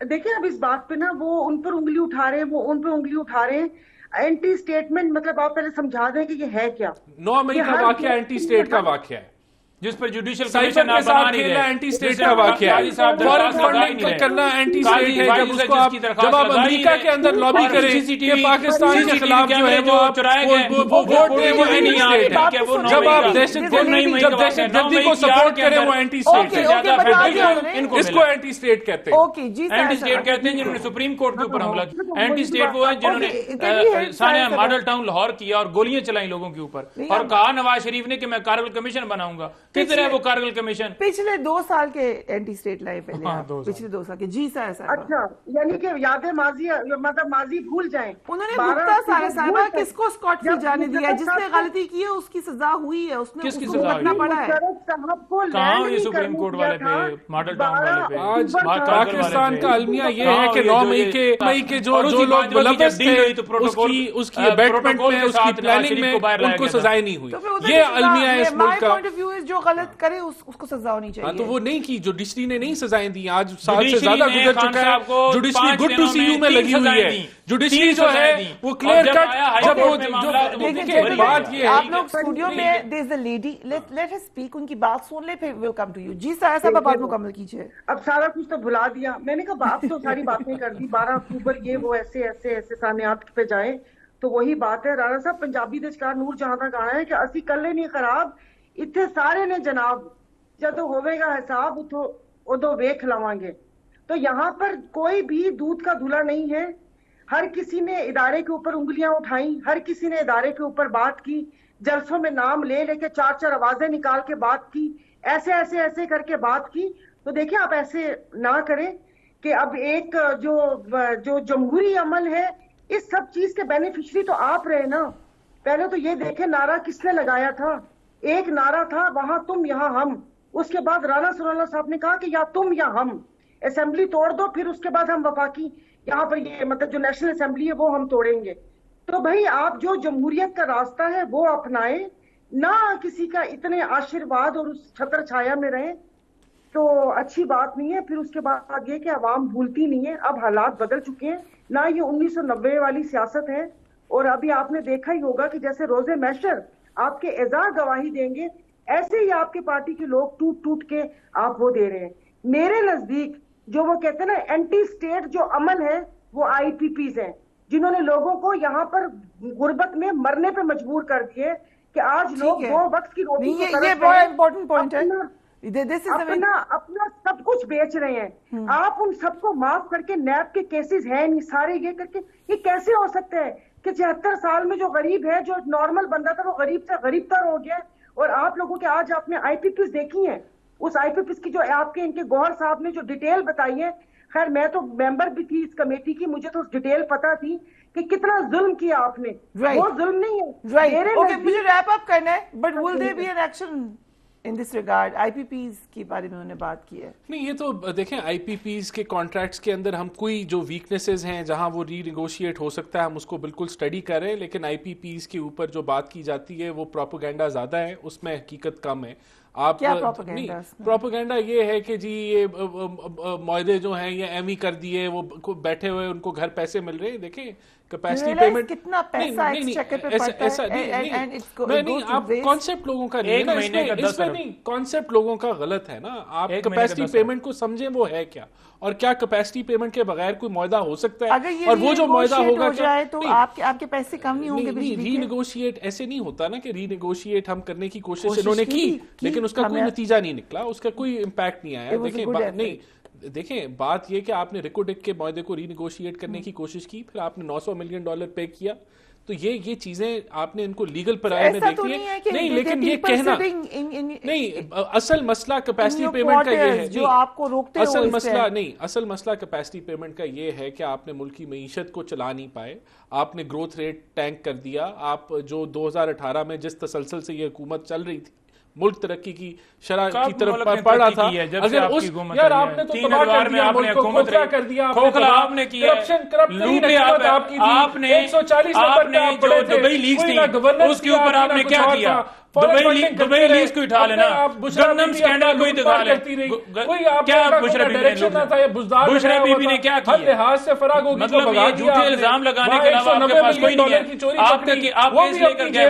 دیکھیں اب اس بات پہ نا وہ ان پر انگلی اٹھا رہے ہیں، وہ ان پہ انگلی اٹھا رہے ہیں. اینٹی اسٹیٹمنٹ مطلب آپ پہلے سمجھا دیں کہ یہ ہے کیا. 9 مئی کا واقعہ اینٹی اسٹیٹ کا واقعہ ہے جس پر جوڈیشل سائبر کے ساتھ کھیلنا اینٹی اسٹیٹ کا واقعہ ہے. فارن فنڈنگ کرنا اینٹی اسٹیٹ ہے. جب آپ امریکہ کے اندر لابی کریں کہ پاکستان کے خلاف جو ہے وہ ووٹ دیں وہ اینٹی اسٹیٹ ہے. جب آپ دہشت گردی کو سپورٹ کریں وہ اینٹی اسٹیٹ ہے. اس کو اینٹی اسٹیٹ کہتے ہیں. اینٹی اسٹیٹ کہتے ہیں جنہوں نے سپریم کورٹ کے اوپر حملہ کیا. اینٹی اسٹیٹ وہ ہے جنہوں نے سانحہ ماڈل ٹاؤن لاہور کیا اور گولیاں چلائیں لوگوں کے اوپر اور کہا نواز شریف نے کہ میں کارگل کمشن بناؤں گا. کدھر ہے وہ کارگل کمیشن؟ پچھلے 2 سال کے اینٹی اسٹیٹ لائے پہلے پچھلے 2 سال کے. جی صاحب. اچھا یعنی کہ یادیں ماضی مطلب ماضی بھول جائیں. انہوں نے گپتا صاحبہ کس کو اسکاٹ فری جانے دیا ہے؟ جس نے غلطی کی ہے اس کی سزا ہوئی ہے. اس نے اس کو بھگتنا پڑا ہے. کہاں یہ سپریم کورٹ والے پہ ماڈل ٹاؤن والے پہ؟ آج پاکستان کا المیہ یہ ہے کہ 9 مئی کے جو لوگ ملوث تھے اس کی بیٹمنٹ میں اس کی پلاننگ میں ان کو سزائیں نہیں ہوئی. یہ المیہ ہے اس ملک کا. جو غلط کرے اس کو سزا ہونی چاہیے. تو وہ نہیں کی. جوڈیشری نے نہیں سزائیں دی. آج سال سے زیادہ گزر چکا ہے. Judiciary good to see you میں لگی ہوئی ہے. جوڈیشری جو ہے وہ کلیئر کٹ. جب بات یہ ہے آپ لوگ اسٹوڈیو میں there is a lady let her speak. ان کی بات سن لے پھر ویل کم ٹو یو. جی صاحب بات مکمل کیجیے. اب سارا کچھ تو بھلا دیا. میں نے کہا آپ تو ساری باتیں کر دی. 12 اکتوبر یہ وہ ایسے ایسے ایسے سامعات پہ جائیں تو وہی بات ہے. رانا صاحب پنجابی دے شکار نور جہاں تک آنا ہے کہ اسی کلے نہیں خراب اتنے سارے نے جناب جدو ہوئے گا حساب ادو ویکھ لواں گے. تو یہاں پر کوئی بھی دودھ کا دھلا نہیں ہے. ہر کسی نے ادارے کے اوپر انگلیاں اٹھائیں. ہر کسی نے ادارے کے اوپر بات کی. جلسوں میں نام لے کے 4 آوازیں نکال کے بات کی. ایسے ایسے ایسے کر کے بات کی. تو دیکھیں آپ ایسے نہ کریں کہ اب ایک جو جمہوری عمل ہے اس سب چیز کے بینیفیشری تو آپ رہے نا. پہلے تو یہ دیکھیں نعرہ کس نے لگایا تھا. ایک نعرہ تھا وہاں تم یہاں ہم. اس کے بعد رانا ثناءاللہ صاحب نے کہا کہ یا تم یا ہم. اسمبلی توڑ دو پھر اس کے بعد ہم وفاقی یہاں پر یہ مطلب جو نیشنل اسمبلی ہے وہ ہم توڑیں گے. تو بھائی آپ جو جمہوریت کا راستہ ہے وہ اپنائیں. نہ کسی کا اتنے آشیرواد اور اس چھتر چھایا میں رہیں تو اچھی بات نہیں ہے. پھر اس کے بعد یہ کہ عوام بھولتی نہیں ہے. اب حالات بدل چکے ہیں. نہ یہ 1990 والی سیاست ہے. اور ابھی آپ نے دیکھا ہی ہوگا کہ جیسے روزے محشر آپ کے اعزاز گواہی دیں گے ایسے ہی آپ کے پارٹی کے لوگ ٹوٹ ٹوٹ کے آپ وہ دے رہے ہیں. میرے نزدیک جو وہ کہتے ہیں نا اینٹی اسٹیٹ جو عمل ہے وہ آئی پی پیز ہیں جنہوں نے لوگوں کو یہاں پر غربت میں مرنے پہ مجبور کر دیے کہ آج لوگ 2 وقت کی روٹی اپنا سب کچھ بیچ رہے ہیں. آپ ان سب کو معاف کر کے نیب کے کیسز ہیں نہیں سارے یہ کر کے یہ کیسے ہو سکتا ہے کہ 76 سال میں جو غریب ہے جو نارمل بندہ تھا وہ غریب سے غریب تر ہو گیا. اور آپ لوگوں کے آج آپ نے آئی پی پیز دیکھی ہیں. اس آئی پی پیز کی جو آپ کے ان کے گوہر صاحب نے جو ڈیٹیل بتائی ہے. خیر میں تو ممبر بھی تھی اس کمیٹی کی. مجھے تو ڈیٹیل پتا تھی کہ کتنا ظلم کیا آپ نے. وہ ظلم نہیں ہے. مجھے ریپ اپ کرنا ہے but will there be an action in this regard. I P Ps کی بارے میں انہوں نے بات کی ہے. نہیں یہ تو دیکھیں آئی پی پیز کے کانٹریکٹس کے اندر ہم کوئی جو ویکنیسز ہیں جہاں وہ ری نیگوشیٹ ہو سکتا ہے ہم اس کو بالکل اسٹڈی کریں. لیکن آئی پی پیز کے اوپر جو بات کی جاتی ہے وہ پروپیگنڈا زیادہ ہے. اس میں حقیقت کم ہے. آپ پروپیگنڈا یہ ہے کہ جی یہ معاہدے جو ہیں یہ ایمی کر دیے وہ بیٹھے ہوئے ان کو گھر پیسے مل رہے ہیں. دیکھیں کیپیسٹی پیمنٹ کتنا پیسہ ایسا نہیں. آپ کانسیپٹ لوگوں کا نہیں اس میں نہیں. کانسیپٹ لوگوں کا غلط ہے نا. آپ کیپیسٹی پیمنٹ کو سمجھیں وہ ہے کیا اور کیا کیپیسٹی پیمنٹ کے بغیر کوئی معاہدہ ہو سکتا ہے. اور وہ جو معاہدہ ہوگا تو آپ کے پیسے کم نہیں ہوں گے. ری نیگوشیٹ ایسے نہیں ہوتا نا کہ ری نیگوشیٹ ہم کرنے کی کوشش انہوں نے کی لیکن اس کا کوئی نتیجہ نہیں نکلا. اس کا کوئی امپیکٹ نہیں آیا. دیکھیں بات یہ کہ آپ نے ریکوڈک کے معاہدے کو ری نیگوشیٹ کرنے کی کوشش کی پھر آپ نے $900 ملین پے کیا. تو یہ چیزیں آپ نے ان کو لیگل پرائے میں دیکھی ہے. نہیں لیکن یہ کہنا نہیں. اصل مسئلہ کیپیسٹی پیمنٹ کا یہ ہے. جو آپ کو روکتے اصل مسئلہ نہیں. اصل مسئلہ کیپیسٹی پیمنٹ کا یہ ہے کہ آپ نے ملکی معیشت کو چلا نہیں پائے. آپ نے گروتھ ریٹ ٹینک کر دیا. آپ جو 2018 میں جس تسلسل سے یہ حکومت چل رہی تھی ملک ترقی کی شرح کی طرف پڑ رہا تھا. اگر اس یار آپ نے تو تباہ کر دیا ملک کو. کھوکھلا کر دیا آپ نے کیا. آپ نے 140 جو دبئی لیگز تھی اس کے اوپر آپ نے کیا کیا. दुबई लीज को उठा लेना, गंदम स्कैंडल कोई दिखा ले, क्या बुशरा बीबी ने क्या किया, मतलब ये झूठे इल्जाम लगाने के अलावा आपके पास कोई नहीं है। आपका केस लेकर गए,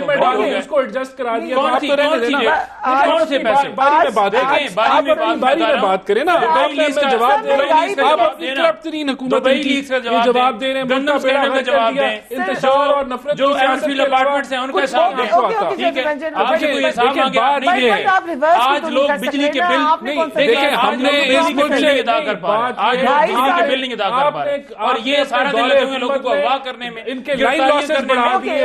उसको एडजस्ट करा दिया। कौन से पैसे, बारी में बात करें ना, जवाब दे रहे हैं, आप अपनी तरीन हुकूमत जवाब दे रहे हैं, गंदम स्कैंडल का जवाब दें, इंतशार और नफरत जो एमफिल अपार्टमेंट्स हैं उनका हिसाब दें, ठीक है, आपसे कोई हिसाब मांगे नहीं है। आज लोग बिजली के बिल नहीं, देखिए हमने बिजली के बिल नहीं अदा कर पा रहे, आज बिजली के बिल नहीं अदा कर पा रहे, और ये सारा दिन लगे हुए लोगों को अगवा करने में, इनके लाइन लॉसेस बढ़ा दिए,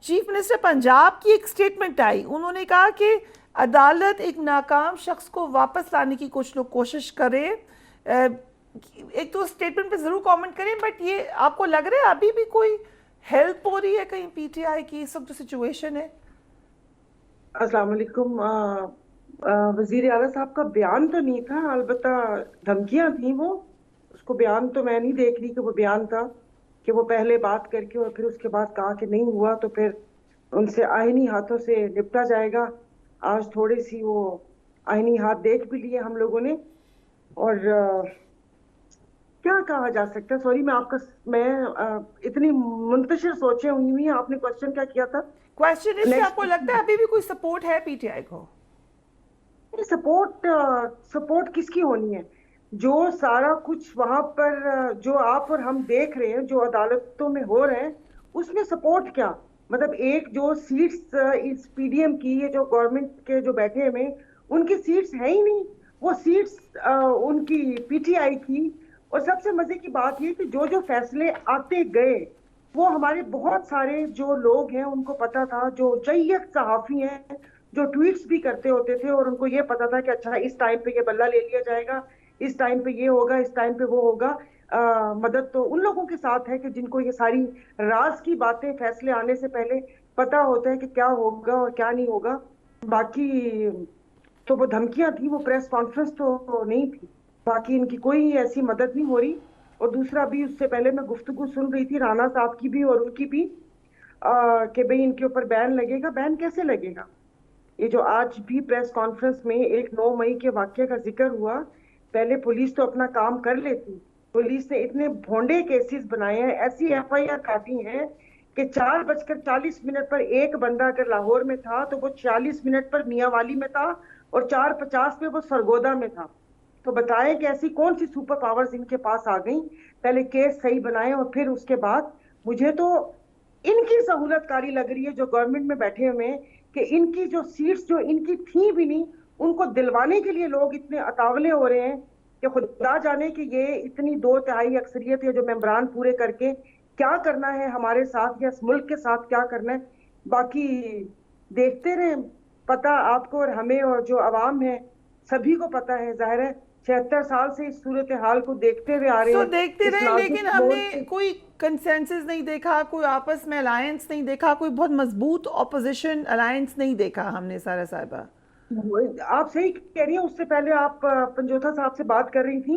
चीफ मिनिस्टर पंजाब की एक स्टेटमेंट आई, उन्होंने कहा कि अदालत एक नाकाम शख्स को वापस लाने की कुछ लोग कोशिश करें। एक तो स्टेटमेंट पे जरूर कमेंट करें, बट ये आपको लग रहा है अभी भी कोई हेल्प हो रही है कहीं पीटीआई की इस वक्त जो सिचुएशन है? अस्सलाम वालेकुम। वजीर आला साहब का बयान तो नहीं था, अलबत्ता धमकियां थी वो, उसको बयान तो मैं नहीं देख रही कि वो बयान था कि वो पहले बात करके और फिर उसके बाद कहा कि नहीं हुआ तो फिर उनसे आईनी हाथों से निपटा जाएगा। आज थोड़ी सी वो आईनी हाथ देख भी लिए हम लोगों ने, और क्या कहा जा सकता है। सॉरी मैं इतनी मुंतशिर सोचे हुई हैं। आपने क्वेश्चन क्या किया था? क्वेश्चन इससे आपको लगता है अभी भी कोई सपोर्ट है पीटीआई को? सपोर्ट किसकी होनी है? जो सारा कुछ वहां पर जो आप और हम देख रहे हैं, जो अदालतों में हो रहे हैं, उसमें सपोर्ट क्या? मतलब एक जो सीट्स इस पीडीएम की, ये जो गवर्नमेंट के जो बैठे हुए उनकी सीट्स है ही नहीं, वो सीट्स उनकी पीटीआई की। और सबसे मजे की बात ये कि जो जो फैसले आते गए वो हमारे बहुत सारे जो लोग हैं उनको पता था, जो जय्यद सहाफी हैं जो ट्वीट्स भी करते होते थे, और उनको ये पता था कि अच्छा इस टाइम पे ये बल्ला ले लिया जाएगा, इस टाइम पे ये होगा, इस टाइम पे वो होगा। मदद तो उन लोगों के साथ है कि जिनको ये सारी राज की बातें फैसले आने से पहले पता होता है कि क्या होगा और क्या नहीं होगा। बाकी तो वो धमकियां थी, वो प्रेस कॉन्फ्रेंस तो नहीं थी, बाकी इनकी कोई ऐसी मदद नहीं हो रही। और दूसरा भी, उससे पहले मैं गुफ्तगू सुन रही थी राणा साहब की भी और उनकी भी कि भाई इनके ऊपर बैन लगेगा। बैन कैसे लगेगा? ये जो आज भी प्रेस कॉन्फ्रेंस में एक 9 मई के वाकये का जिक्र हुआ, पहले पुलिस तो अपना काम कर लेती। पुलिस ने इतने भोंडे केसेस बनाए हैं, ऐसी एफआईआर काटी हैं कि 4:40 पर एक बंदा अगर लाहौर में था तो वो 46 मिनट पर मियांवाली में था और 4:50 पे वो सरगोदा में था। तो बताएं कि ऐसी कौन सी सुपर पावर्स इनके पास आ गई? पहले केस सही बनाए और फिर उसके बाद मुझे तो इनकी सहूलतकारी लग रही है जो गवर्नमेंट में बैठे हुए हैं कि इनकी जो सीट्स जो इनकी थी भी नहीं, उनको दिलवाने के लिए लोग इतने अतावले हो रहे हैं कि खुदा जाने कि ये इतनी 2/3 अक्सरियत है जो मेंबरान पूरे करके क्या करना है हमारे साथ या इस मुल्क के साथ क्या करना है। बाकी देखते रहे, पता आपको और हमें और जो आवाम है सभी को पता है। जाहिर है 76 साल से इस सूरत हाल को देखते हुए आ रहे हैं, तो देखते रहे, लेकिन हमने कोई कंसेंसस नहीं देखा, कोई आपस में अलायंस नहीं देखा, कोई बहुत मजबूत ऑपोजिशन अलायंस नहीं देखा हमने। सारा साहिबा आप सही कह रही हैं। उससे पहले आप पंजोथा साहब से बात कर रही थी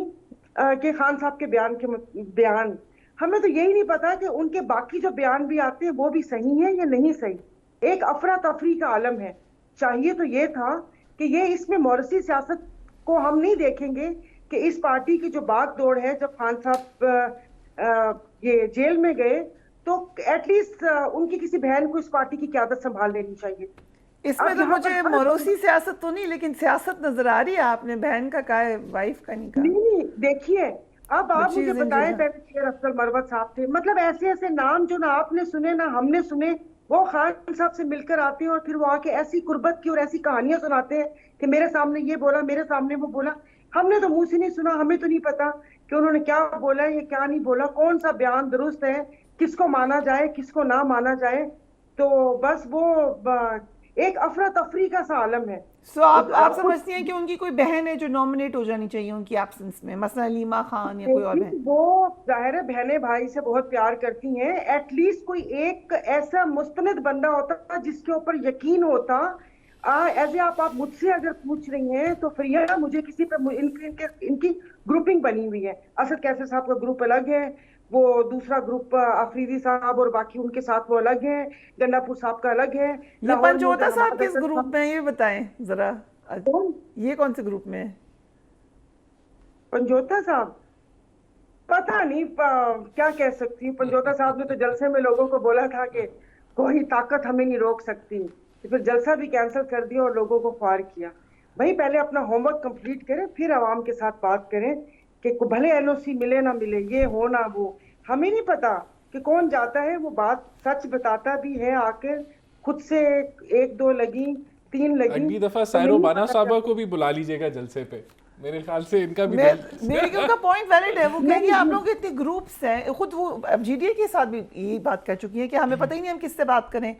कि खान साहब के बयान हमें तो यही नहीं पता कि उनके बाकी जो बयान भी आते हैं वो भी सही है या नहीं सही। एक अफरा तफरी का आलम है। चाहिए तो ये था कि ये इसमें मौरसी सियासत को हम नहीं देखेंगे कि इस पार्टी की जो बाग दौड़ है, जब खान साहब ये जेल में गए तो एटलीस्ट उनकी किसी बहन को इस पार्टी की क़यादत संभाल लेनी चाहिए। इसमें तो मुझे मौरूसी सियासत तो नहीं, लेकिन सियासत नजर आ रही है। आपने बहन का कहा है, वाइफ का नहीं कहा। नहीं, देखिए अब आप मुझे बताएं, पहले अफजल मरवत साहब थे, मतलब ऐसे ऐसे नाम जो ना आपने सुने ना हमने सुने, वो खान साहब से मिलकर आते हैं और फिर वो आके ऐसी कुर्बत की और ऐसी कहानियां सुनाते हैं कि मेरे सामने ये बोला, मेरे सामने वो बोला। हमने तो मुंह से नहीं सुना, हमें तो नहीं पता कि उन्होंने क्या बोला है, क्या नहीं बोला, कौन सा बयान दुरुस्त है, किसको माना जाए किसको ना माना जाए। तो बस वो एक अफरा तफरी का सा आलम है। सो आप समझती हैं कि उनकी कोई बहन है जो नॉमिनेट हो जानी चाहिए उनकी एब्सेंस में, मसला लीमा खान या कोई और बहन? वो जाहिर है बहनें भाई से बहुत प्यार करती हैं, एटलीस्ट कोई एक ऐसा मुस्तनद बंदा होता जिसके ऊपर यकीन होता। ऐसे आप मुझसे अगर पूछ रही हैं तो फिर मुझे किसी पे इनकी ग्रुपिंग बनी हुई है। असद कैसर साहब का ग्रुप अलग है, वो दूसरा ग्रुप आफरीदी साहब और बाकी उनके साथ वो अलग हैं, गंडापुर साहब का अलग है। ये पंजोता साहब किस ग्रुप में है ये बताएं जरा, ये कौन से ग्रुप में है पंजोता साहब? पता नहीं क्या कह सकती हूँ। पंजोता साहब ने तो जलसे में लोगों को बोला था कि कोई ताकत हमें नहीं रोक सकती, तो फिर जलसा भी कैंसिल कर दिया और लोगों को ख्वार किया। भाई पहले अपना होमवर्क कंप्लीट करें, फिर आवाम के साथ बात करें कि भले एलओसी मिले ना मिले, ये हो ना वो, हमें नहीं पता कि कौन जाता है वो बात सच बताता भी है, आकर खुद से 1-2 लगी 3 लगी। अगली दफा सायरो बाना साहबा को भी बुला लीजिएगा जलसे पे, मेरे ख्याल से इनका भी उनका पॉइंट वैलिड है। वो कहेंगे आप लोगों के इतने ग्रुप्स हैं, खुद वो जीडीए के साथ भी यही बात कर चुकी है कि हमें पता ही नहीं हम किससे बात करें,